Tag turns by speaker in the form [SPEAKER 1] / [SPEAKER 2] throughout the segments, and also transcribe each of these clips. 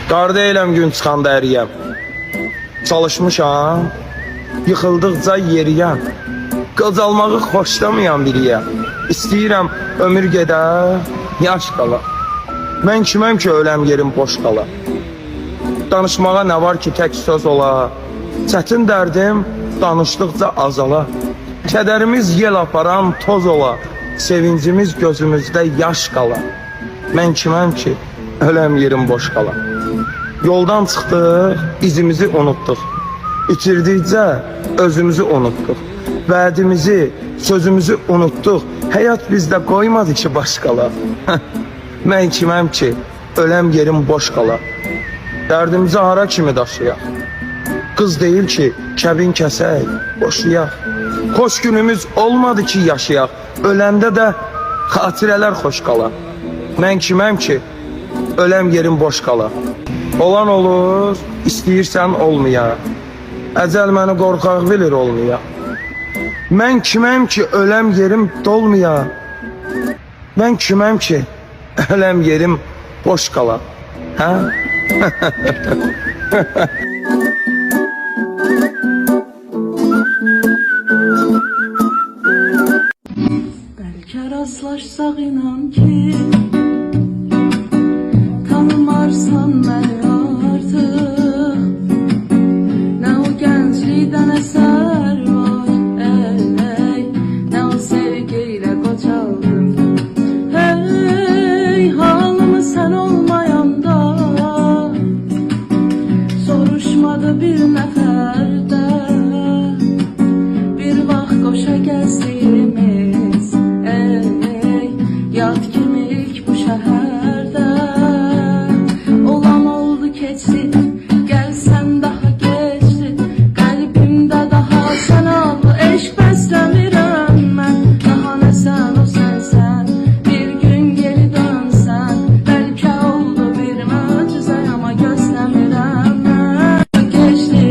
[SPEAKER 1] Qar deyiləm gün çıxanda əriyəm. Çalışmışam, yıxıldıqca yeriyəm. Qocalmağı xoşlamayan biriyəm. İstəyirəm ömür gedə, yaş qala. Mən kiməm ki öləm yerim boş qala. Danışmağa nə var ki tək söz ola. Çətin dərdim danışdıqca azala. Kədərimiz yel aparan toz ola. Sevincimiz gözümüzdə yaş qala. Mən kiməm ki öləm yerim boş qala. Yoldan çıxdıq, izimizi unutduq. İtirdikcə özümüzü unutduq. Vədimizi, sözümüzü unutduq. Həyat bizdə qoymadı ki başqala. Mən kiməm ki öləm yerim boş qala. Dərdimizi hara kimi daşıyaq. Qız deyil ki kəbin kəsək, boşuyaq. Xoş günümüz olmadı ki yaşayaq. Öləndə də xatirələr xoş qala. Mən kiməm ki öləm yerim boş qala. Olan olur, istəyirsən olmaya. Əcəl məni qorxaq bilir olmaya. Mən kiməm ki öləm yerim dolmaya. Mən kiməm ki öləm yerim boş qala. Hə?
[SPEAKER 2] Bəlkə rastlaşsaq inan ki tanımarsan məni artıq. Nə o gənclikdən əsər var, ey, nə o sevgi ilə qocaldım. Hey, halımı sən olmayanda soruşmadı bir nəfər də. Bir vaxt qoşa gəzdiyimiz, ey, yad kimi ilk bu şəhərdə. Olan oldu keçdi, gəlsən daha keçdi. Qəlbimdə daha sən ol, eşq bəsləmirəm mən. Daha nə sən o sənsən, bir gün geri dönsən. Bəlkə oldu bir möcüzə, amma gözləmirəm mən. Keçdi,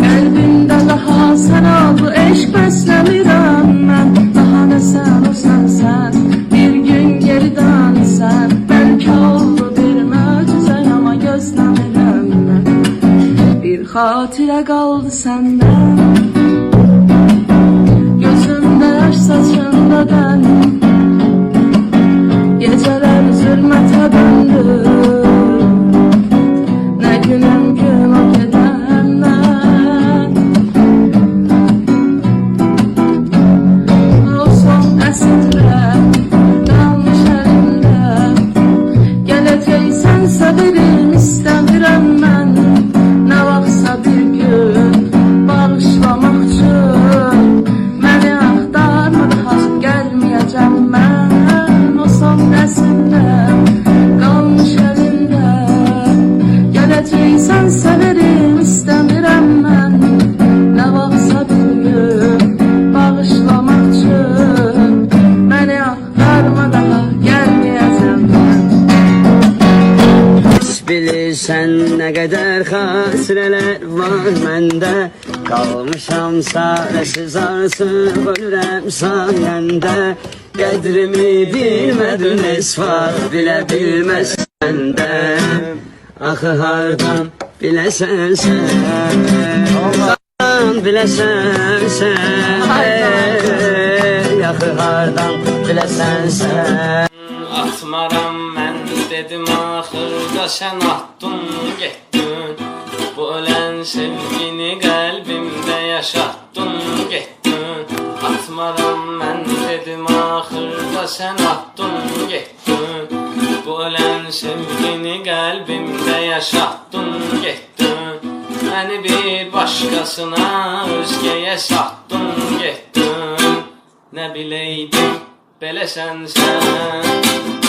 [SPEAKER 2] qəlbimdə daha sən ol, eşq bəsləmirəm mən. Daha nə sən o sənsən, bir gün geri dönsən. Bəlkə oldu bir möcüzə, amma gözləmirəm mən. Bir xatirə qaldı səndən, gözümdə yaş saçında dənim. Gecələr zülmətə döndü, nə günüm gün o gedəndən. O son əsrlər qalmış əlimdə, gələcəksənsə verim istəmirəm mən. Nə vaxtsa bir gün bağışlamaq üçün məni axtarma, daha gəlməyəcəm mən. O son əsrlər qalmış əlimdə, gələcəksənsə verim istəmirəm mən. Nə vaxtsa bir gün bağışlamaq üçün məni axtarma, daha gəlməyəcəm mən.
[SPEAKER 3] Bilirsən nə qədər xatirələr var məndə. Qalmışam çarəsiz artıq ölürəm sayəndə. Qədrimi bilmədin esvar, bilə bilməzsən də. Axı hardan biləsən sən, hardan biləsən sən, axı hardan biləsən sən.
[SPEAKER 4] Atmaram mən dedim axırda sən attın getdin. Bu ölən sevgini qəlbimdə yaşatdın getdin. Atmaram mən dedim axırda sən attın getdin. Bu ölən sevgini qəlbimdə yaşatdın getdin. Məni bir başqasına özgəyə satdın getdin. Nə biləydim beləsən sən.